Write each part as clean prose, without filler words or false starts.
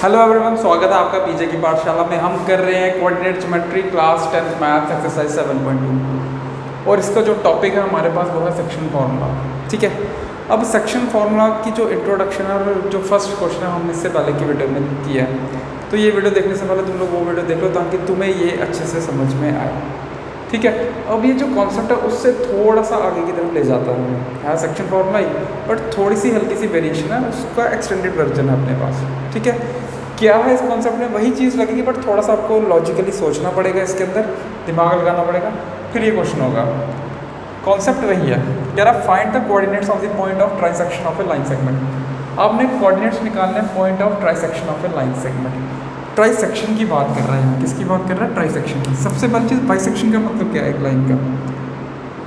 Hello everyone, स्वागत है आपका पीजे की पाठशाला में। हम कर रहे हैं coordinate geometry class 10th maths exercise 7.2 और इसका जो टॉपिक है हमारे पास वो है सेक्शन फार्मूला। ठीक है, अब सेक्शन फार्मूला की जो इंट्रोडक्शन है और जो फर्स्ट क्वेश्चन है हमने इससे पहले की वीडियो में किया है, तो ये वीडियो देखने से पहले तुम लोग वो वीडियो देख लो ताकि तुम्हें ये अच्छे से समझ में आए। ठीक है, अब ये जो कॉन्सेप्ट है उससे थोड़ा सा आगे की तरफ ले जाता है सेक्शन फार्मूला ही, बट थोड़ी सी हल्की सी वेरिएशन है, उसका एक्सटेंडेड वर्जन है अपने पास। ठीक है, क्या है इस कॉन्सेप्ट में वही चीज़ लगेगी, बट थोड़ा सा आपको लॉजिकली सोचना पड़ेगा, इसके अंदर दिमाग लगाना पड़ेगा, फिर ये क्वेश्चन होगा। कॉन्सेप्ट वही है, कह रहा find the coordinates of the point of trisection of A line segment. आपने कोऑर्डिनेट्स निकालने हैं point of trisection of A line segment. Trisection की बात कर रहे हैं, किसकी बात कर रहा है? ट्राइसेक्शन की। सबसे पहली चीज़, बाइसेक्शन का मतलब क्या है एक लाइन का?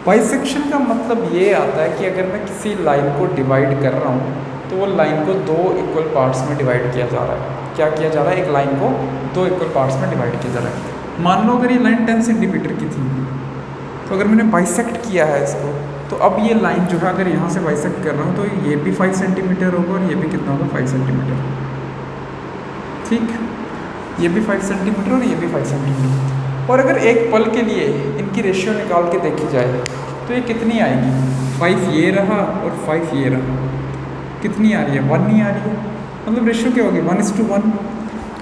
बाइसेक्शन का मतलब ये आता है कि अगर मैं किसी लाइन को डिवाइड कर रहा हूँ तो वो लाइन को दो इक्वल पार्ट्स में डिवाइड किया जा रहा है। क्या किया जा रहा है? एक लाइन को दो इक्वल पार्ट्स में डिवाइड किया जा रहा है। मान लो अगर ये लाइन 10 सेंटीमीटर की थी, तो अगर मैंने बाइसेक्ट किया है इसको, तो अब ये लाइन जो है अगर यहाँ से बाइसेक्ट कर रहा हूँ तो ये भी 5 सेंटीमीटर होगा और ये भी कितना होगा? 5 सेंटीमीटर। ठीक, ये भी 5 सेंटीमीटर और ये भी 5 सेंटीमीटर। और अगर एक पल के लिए इनकी रेशियो निकाल के देखी जाए तो ये कितनी आएगी? 5 ये रहा और 5 ये रहा। कितनी आ रही है? 1 नहीं आ रही है। मतलब रेशियो क्या होगी? 1:1।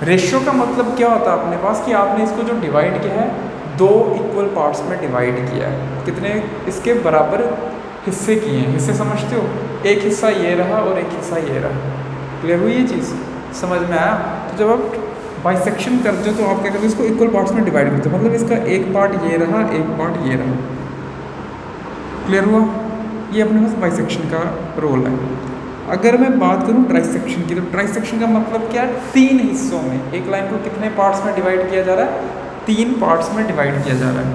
रेशियो का मतलब क्या होता है अपने पास कि आपने इसको जो डिवाइड किया है दो इक्वल पार्ट्स में डिवाइड किया है। कितने इसके बराबर हिस्से किए हैं? हिस्से समझते हो? एक हिस्सा ये रहा और एक हिस्सा ये रहा। क्लियर हुई ये चीज़? समझ में आया? तो जब आप बाइसेक्शन करते हो तो आप क्या करते हो? इसको इक्वल पार्ट्स में डिवाइड करते हो, मतलब इसका एक पार्ट ये रहा, एक पार्ट ये रहा। क्लियर हुआ? ये अपने पास बाइसेक्शन का रोल है। अगर मैं बात करूं ट्राइसेक्शन की, तो ट्राइसेक्शन का मतलब क्या है? 3 हिस्सों में एक लाइन को कितने पार्ट्स में डिवाइड किया जा रहा है? 3 पार्ट्स में डिवाइड किया जा रहा है।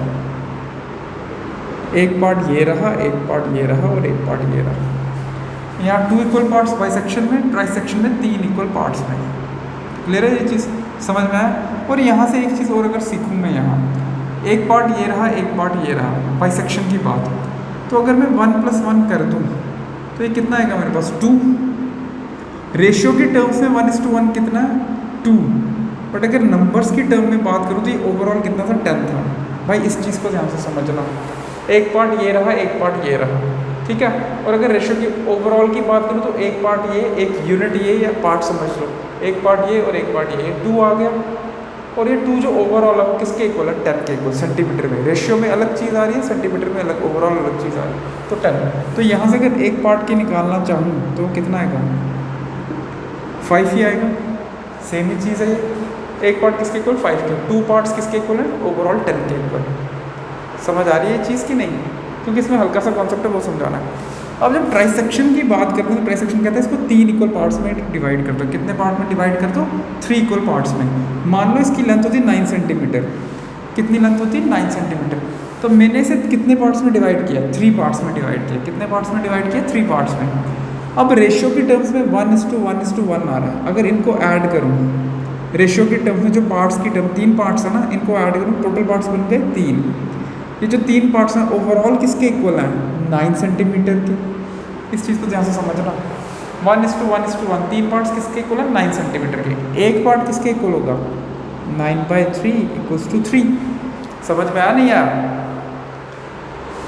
एक पार्ट ये रहा, एक पार्ट ये रहा और एक पार्ट ये रहा। यहाँ 2 इक्वल पार्ट्स बाइसेक्शन में, ट्राइसेक्शन में 3 इक्वल पार्ट्स में। क्लियर है ये चीज़? समझ में आया? और यहाँ से एक चीज़ और अगर सीखूँ मैं, यहाँ एक पार्ट ये रहा, एक पार्ट ये रहा, बाइसेक्शन की बात, तो अगर मैं 1+1 कर दूँ तो ये कितना आएगा मेरे पास? 2। रेशियो की टर्म्स में 1:1 कितना है? 2। बट अगर नंबर्स की टर्म में बात करूँ तो ये ओवरऑल कितना था? 10 था। भाई इस चीज़ को ध्यान से समझना, एक पार्ट ये रहा, एक पार्ट ये रहा। ठीक है, और अगर रेशियो की ओवरऑल की बात करूँ तो एक पार्ट ये, एक यूनिट ये, या पार्ट समझ लो, एक पार्ट ये और एक पार्ट ये, 2 आ गया। और ये 2 जो ओवरऑल है किसके इक्वल है? 10 के इक्वल। सेंटीमीटर में रेशियो में अलग चीज़ आ रही है, सेंटीमीटर में अलग, ओवरऑल अलग चीज़ आ रही है, तो 10। तो यहाँ से अगर एक पार्ट की निकालना चाहूँ तो कितना आएगा? 5 ही आएगा। सेम ही चीज़ है ये। एक पार्ट किसके इक्वल? 5 के। 2 पार्ट्स किसके इक्वल है? ओवरऑल 10 के इक्वल। समझ आ रही है ये चीज़ की नहीं? क्योंकि इसमें हल्का सा कॉन्सेप्ट है वो समझाना है। अब जब ट्राइसेक्शन की बात करते हैं तो ट्राइसेक्शन कहता है इसको 3 इक्वल पार्ट्स में डिवाइड कर दो। कितने पार्ट में डिवाइड कर दो? 3 इक्वल पार्ट्स में। मान लो इसकी लेंथ होती है 9 सेंटीमीटर। कितनी लेंथ होती है? 9 सेंटीमीटर। तो मैंने इसे कितने पार्ट्स में डिवाइड किया? 3 पार्ट्स में डिवाइड किया। कितने पार्ट्स में डिवाइड किया? 3 पार्ट्स में। अब रेशियो की टर्म्स में 1:1:1 आ रहा है। अगर इनको ऐड करूँ रेशियो की टर्म्स में, जो पार्ट्स की टर्म 3 पार्ट्स है ना, इनको ऐड करूँ, टोटल पार्ट्स बन गए 3। ये जो 3 पार्ट्स हैं ओवरऑल किसके इक्वल हैं? 9 सेंटीमीटर के। इस चीज़ को ध्यान से समझना। 1:1:1, 3 पार्ट्स किसके इक्वल है? 9 सेंटीमीटर के। एक पार्ट किसके इक्वल होगा? 9/3 = 3। समझ में आया नहीं यार?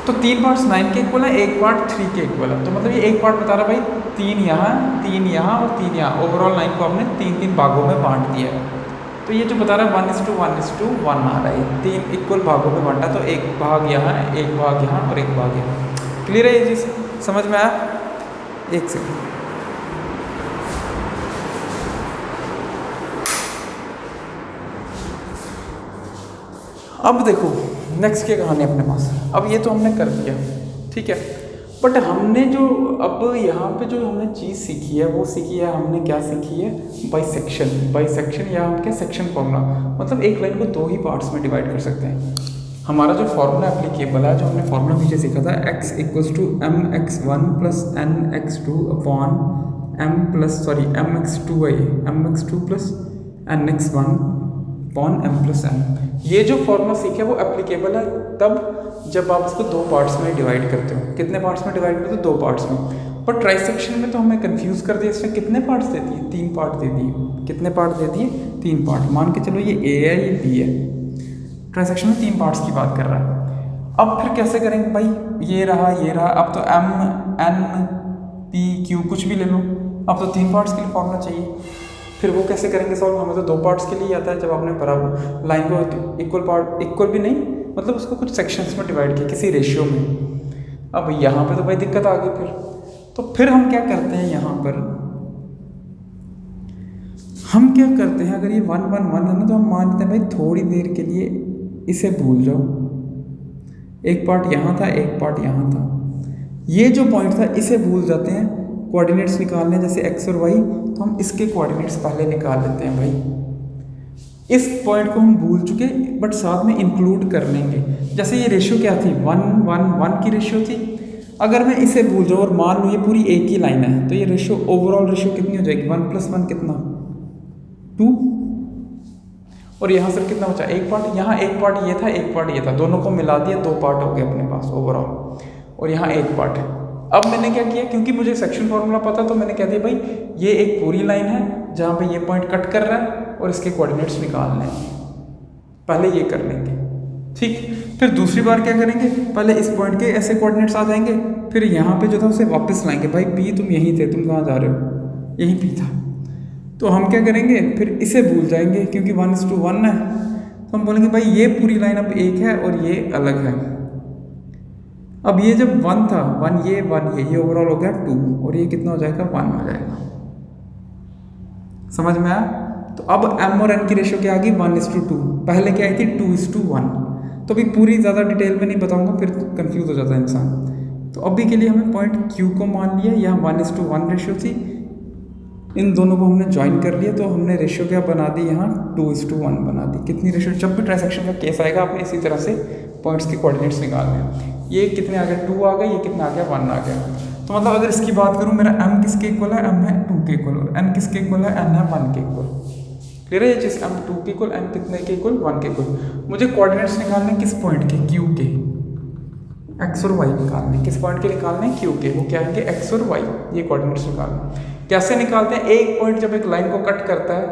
तो 3 पार्ट्स 9 के इक्वल है, एक पार्ट 3 के इक्वल है। तो मतलब ये एक पार्ट बता रहा भाई 3 यहाँ, 3 यहाँ और 3 यहाँ। ओवरऑल लाइन को हमने 3-3 भागों में बांट दिया है। तो ये जो बता रहा है 1:1:1 आ रहा है, 3 इक्वल भागों में बांटा, तो एक भाग यहाँ, एक भाग यहाँ और एक भाग यहाँ। क्लियर है ये चीज़? समझ में आया? एक सेकंड। अब देखो नेक्स्ट क्या कहानी अपने पास। अब ये तो हमने कर दिया, ठीक है, बट हमने जो अब यहाँ पे जो हमने चीज़ सीखी है वो सीखी है, हमने क्या सीखी है? बाइसेक्शन। बाइसेक्शन या हम क्या? Section formula. मतलब एक लाइन को 2 ही पार्ट्स में डिवाइड कर सकते हैं। हमारा जो फार्मूला एप्लीकेबल है, जो हमने फार्मूला पीछे सीखा था, x = mx1 + nx2 upon mx2 है, mx2 + nx1 अपॉन m+n। ये जो फार्मूला सीखे वो एप्लीकेबल है तब जब आप इसको 2 पार्ट्स में डिवाइड करते हो। कितने पार्ट्स में डिवाइड करते हो? 2 पार्ट्स में। पर ट्राइसेक्शन में तो हमें कंफ्यूज कर दिया, इसमें कितने पार्ट्स देती है, 3 पार्ट दे दिए। कितने पार्ट देती है, 3 पार्ट। मान के चलो ये ए है, ये बी है, ट्रांसैक्शन में 3 पार्ट्स की बात कर रहा है। अब फिर कैसे करेंगे भाई, ये रहा ये रहा, अब तो एम एन पी क्यू कुछ भी ले लो, अब तो 3 पार्ट्स के लिए फॉर्मूला चाहिए। फिर वो कैसे करेंगे सॉल्व, हमें तो 2 पार्ट्स के लिए आता है। जब आपने बराबर लाइन को इक्वल पार्ट, इक्वल भी नहीं मतलब उसको कुछ सेक्शंस में डिवाइड किया किसी रेशियो में। अब यहाँ पे तो भाई दिक्कत आ गई। फिर हम क्या करते हैं, यहाँ पर हम क्या करते हैं, अगर ये 1 1 1 है ना तो हम मानते हैं भाई थोड़ी देर के लिए इसे भूल जाओ, एक पार्ट यहाँ था एक पार्ट यहाँ था, ये जो पॉइंट था इसे भूल जाते हैं। कोऑर्डिनेट्स निकालने जैसे x और y, तो हम इसके कोऑर्डिनेट्स पहले निकाल लेते हैं भाई। इस पॉइंट को हम भूल चुके बट साथ में इंक्लूड कर लेंगे। जैसे ये रेशियो क्या थी, 1 1 1 की रेशियो थी। अगर मैं इसे भूल जाऊँ और मान लूँ ये पूरी एक ही लाइन है, तो ये रेशियो ओवरऑल रेशियो कितनी हो जाएगी, 1 + 1 कितना, 2। और यहाँ से कितना बचा, एक पार्ट। यहाँ एक पार्ट ये था, एक पार्ट ये था, दोनों को मिला दिया, 2 पार्ट हो गए अपने पास ओवरऑल। और यहाँ एक पार्ट है। अब मैंने क्या किया, क्योंकि मुझे सेक्शन फॉर्मूला पता, तो मैंने कह दिया भाई ये एक पूरी लाइन है जहाँ पे ये पॉइंट कट कर रहा है और इसके कोऑर्डिनेट्स निकालने हैं, पहले ये कर लेंगे। ठीक, फिर दूसरी बार क्या करेंगे, पहले इस पॉइंट के ऐसे कोऑर्डिनेट्स आ जाएंगे, फिर यहाँ पे जो था उसे वापस लाएंगे। भाई पी तुम यहीं थे, तुम कहाँ जा रहे हो, यहीं पी था। तो हम क्या करेंगे, फिर इसे भूल जाएंगे क्योंकि 1:1 है, तो हम बोलेंगे भाई ये पूरी लाइन अब एक है और ये अलग है। अब ये जब 1 था, 1 ये ओवरऑल हो गया 2, और ये कितना हो जाएगा, 1 हो जाएगा। समझ में आया? तो अब m और n की रेशियो क्या आ गई, 1:2। पहले क्या आई थी, 2:1। तो अभी पूरी ज़्यादा डिटेल में नहीं बताऊंगा, फिर कंफ्यूज हो जाता है इंसान। तो अभी के लिए हमने पॉइंट Q को मान लिया, यहाँ 1:1 रेशियो थी, इन दोनों को हमने ज्वाइन कर लिया, तो हमने रेशियो क्या बना दी, यहाँ 2:1 बना दी। कितनी रेशियो, जब भी ट्रांसैक्शन का केस आएगा आपने इसी तरह से पॉइंट्स के कोऑर्डिनेट्स निकालने हैं। ये कितने आ गए, 2 आ गए, ये कितना आ गया, 1 आ गया। तो मतलब अगर इसकी बात करूँ, मेरा m किसके इक्वल है, m है 2 के इक्वल, और n किसके इक्वल है, n है 1 के इक्वल। क्लियर है ये चीज़, m 2 के इक्वल, n कितने के इक्वल, 1 के इक्वल। मुझे कोऑर्डिनेट्स निकालने किस पॉइंट के, Q के, x और y निकालने, किस पॉइंट के निकालने, Q के। वो क्या है, x और y, ये कोऑर्डिनेट्स निकालने। कैसे निकालते हैं, एक पॉइंट जब एक लाइन को कट करता है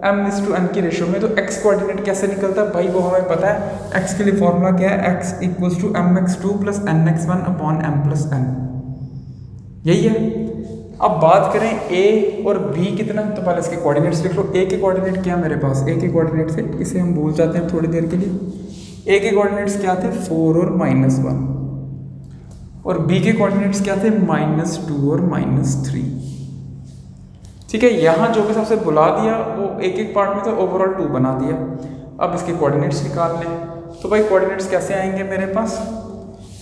m:n की रेशियो में, तो x कोऑर्डिनेट कैसे निकलता है भाई, वो हमें पता है। x के लिए फॉर्मूला क्या है, x = mx2 + nx1/m+n, यही है। अब बात करें a और b कितना, तो पहले इसके कोऑर्डिनेट्स लिख लो। a के कोऑर्डिनेट क्या मेरे पास, a के कोऑर्डिनेट से इसे हम भूल जाते हैं थोड़ी देर के लिए। a के कोऑर्डिनेट्स क्या थे, 4 और -1, और b के कोऑर्डिनेट्स क्या थे, -2 और -3। ठीक है, यहाँ जो भी सबसे बुला दिया वो एक एक पार्ट में, तो ओवरऑल 2 बना दिया। अब इसके कोऑर्डिनेट्स निकाल लें, तो भाई कोऑर्डिनेट्स कैसे आएंगे मेरे पास,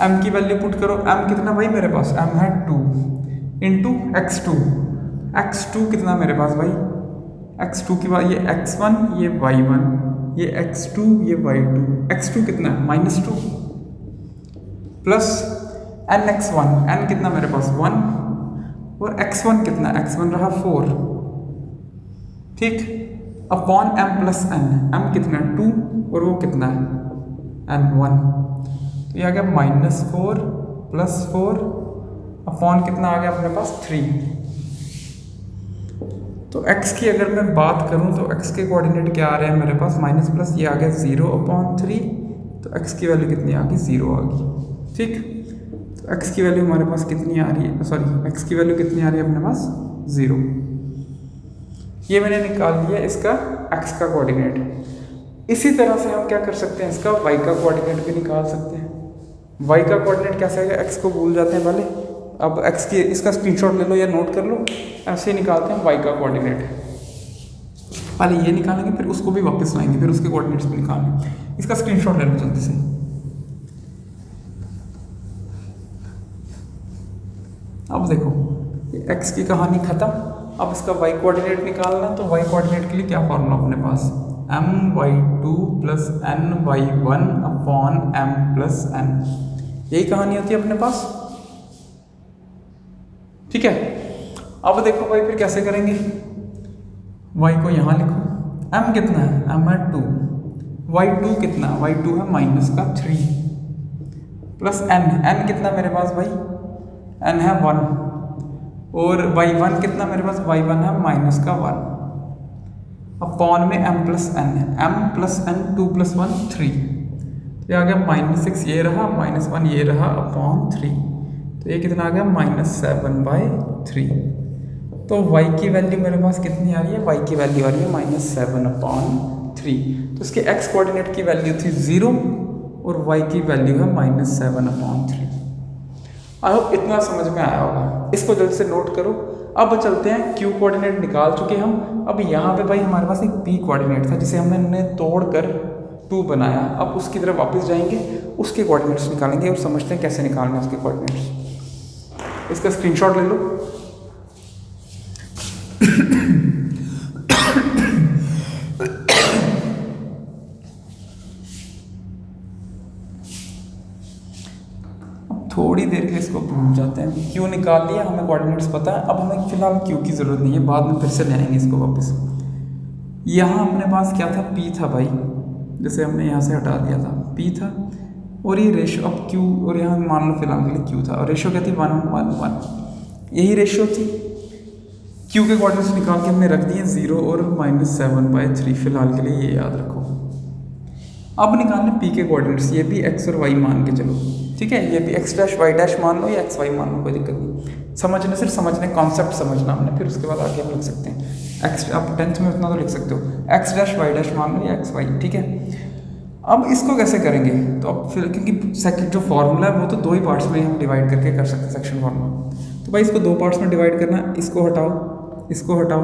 m की वैल्यू पुट करो। m कितना भाई मेरे पास, m है 2 × x2 कितना मेरे पास भाई, x2 के बाद ये x1 ये y1 ये x2 ये y2, x2 कितना है, -2 प्लस nx1, n कितना मेरे पास 1, और x1 कितना, x1 रहा 4, ठीक, अपॉन m+n, m कितना 2 और वो कितना है n1, तो ये आ गया -4 + 4 अपॉन कितना आ गया अपने पास 3। तो x की अगर मैं बात करूं तो x के कोऑर्डिनेट क्या आ रहे हैं मेरे पास, माइनस प्लस, ये आ गया 0/3, तो x की वैल्यू कितनी आ गई, 0 आ गई। ठीक, x की वैल्यू हमारे पास कितनी आ रही है, सॉरी x की वैल्यू कितनी आ रही है अपने पास, 0। ये मैंने निकाल लिया इसका x का कोऑर्डिनेट। इसी तरह से हम क्या कर सकते हैं, इसका y का कोऑर्डिनेट भी निकाल सकते हैं। y का कोऑर्डिनेट कैसे आएगा, x को भूल जाते हैं पहले, अब x की इसका स्क्रीनशॉट ले लो या नोट कर लो, ऐसे ही निकालते हैं y का कोऑर्डिनेट। पहले ये निकालेंगे, फिर उसको भी वापस लाएंगे, फिर उसके कोऑर्डिनेट्स भी निकालेंगे। इसका स्क्रीनशॉट ले लो जल्दी से। अब देखो ये x की कहानी खत्म। अब इसका y कोऑर्डिनेट निकालना, तो y कोऑर्डिनेट के लिए क्या फॉर्मूला अपने पास, my2 + ny1/m+n, यही कहानी होती है अपने पास। ठीक है, अब देखो भाई फिर कैसे करेंगे, y को यहाँ लिखो, m कितना है, m है 2, y2 कितना, y2 है -3 प्लस n, n कितना मेरे पास भाई, n है 1, और y1 कितना मेरे पास, y1 है माइनस का 1 अपॉन में m प्लस n है, m प्लस n 2 प्लस 1 3, तो ये आ गया -6 ये रहा, -1 ये रहा अपॉन 3, तो ये कितना आ गया -7/3। तो y की वैल्यू मेरे पास कितनी आ रही है, y की वैल्यू आ रही है -7/3। तो इसके x कोऑर्डिनेट की वैल्यू थी 0 और y की वैल्यू है -7/3। आई होप इतना समझ में आया होगा, इसको जल्द से नोट करो। अब चलते हैं q कोऑर्डिनेट निकाल चुके हम। अब यहाँ पे भाई हमारे पास एक p कोऑर्डिनेट था जिसे हमने तोड़कर 2 बनाया। अब उसकी तरफ वापस जाएंगे, उसके कोऑर्डिनेट्स निकालेंगे और समझते हैं कैसे निकालना है उसके कोऑर्डिनेट्स। इसका स्क्रीनशॉट ले लो। थोड़ी देर के इसको भूल जाते हैं। क्यू निकाल लिया, हमें कोऑर्डिनेट्स पता है। अब हमें फिलहाल क्यू की ज़रूरत नहीं है, बाद में फिर से ले आएंगे इसको वापस। यहाँ अपने पास क्या था, पी था भाई, जैसे हमने यहाँ से हटा दिया था, पी था और ये रेशो अब क्यू, और यहाँ मान लो फिलहाल के लिए क्यू था और रेशो क्या थी 1 1 1, यही रेशो थी। क्यू के कोऑर्डिनेट्स निकाल के हमने रख दिए 0 और -7/3, फिलहाल के लिए ये याद रखो। अब निकालने पी के कोऑर्डिनेट्स, ये भी x और y मान के चलो, ठीक है। ये भी x डैश y डैश मान लो या x y मान लो, कोई दिक्कत नहीं। समझने सिर्फ समझने, कॉन्सेप्ट समझना हमने, फिर उसके बाद आगे हम लिख सकते हैं। x आप 10th में उतना तो लिख सकते हो, x डैश y डैश मान लो या x y, ठीक है। अब इसको कैसे करेंगे, तो अब फिर क्योंकि सेकंड जो फॉर्मूला है वो तो 2 ही पार्ट्स में हम डिवाइड करके कर सकते हैं सेक्शन फॉर्मूला। तो भाई इसको 2 पार्ट्स में डिवाइड करना, इसको हटाओ, इसको हटाओ,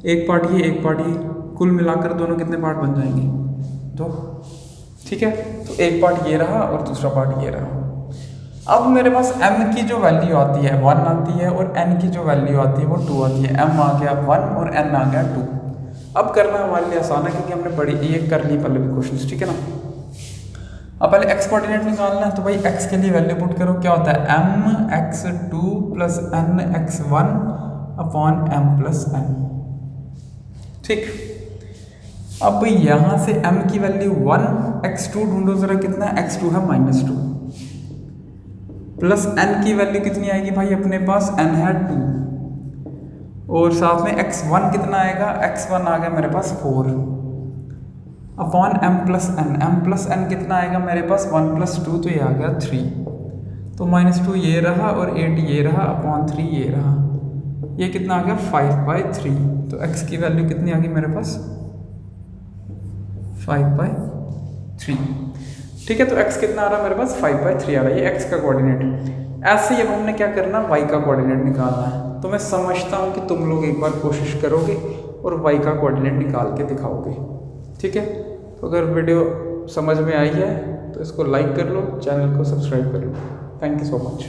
एक पार्ट ये एक पार्ट ये, कुल मिलाकर दोनों कितने पार्ट बन जाएंगे, 2, ठीक है। तो एक पार्ट ये रहा और दूसरा पार्ट ये रहा। अब मेरे पास m की जो वैल्यू आती है 1 आती है और n की जो वैल्यू आती है वो 2 आती है। m आ गया 1 और n आ गया 2। अब करना हमारे लिए आसान है क्योंकि हमने बड़ी ये कर ली पहले भी क्वेश्चन, ठीक है ना। अब पहले x कोऑर्डिनेट निकालना है, तो भाई x के लिए वैल्यू पुट करो, क्या होता है mx2 plus nx1 upon m plus n, ठीक। अब यहाँ से m की वैल्यू 1, x2 ढूंढो जरा कितना है, x2 है -2, प्लस n की वैल्यू कितनी आएगी भाई अपने पास, n है 2, और साथ में x1 कितना आएगा, x1 आ गया मेरे पास 4 अपॉन m प्लस n कितना आएगा मेरे पास 1 + 2, तो ये आ गया 3, तो -2 ये रहा और 8 ये रहा अपॉन 3 ये रहा, ये कितना आ गया 5/3। तो x की वैल्यू कितनी आ गई मेरे पास 5/3, ठीक है। तो x कितना आ रहा है मेरे पास 5/3 आ रहा है, ये x का कोऑर्डिनेट। ऐसे ही अब हमने क्या करना, y का कोऑर्डिनेट निकालना है। तो मैं समझता हूँ कि तुम लोग एक बार कोशिश करोगे और y का कोऑर्डिनेट निकाल के दिखाओगे, ठीक है। तो अगर वीडियो समझ में आई है तो इसको लाइक कर लो, चैनल को सब्सक्राइब कर लो। Thank you so much.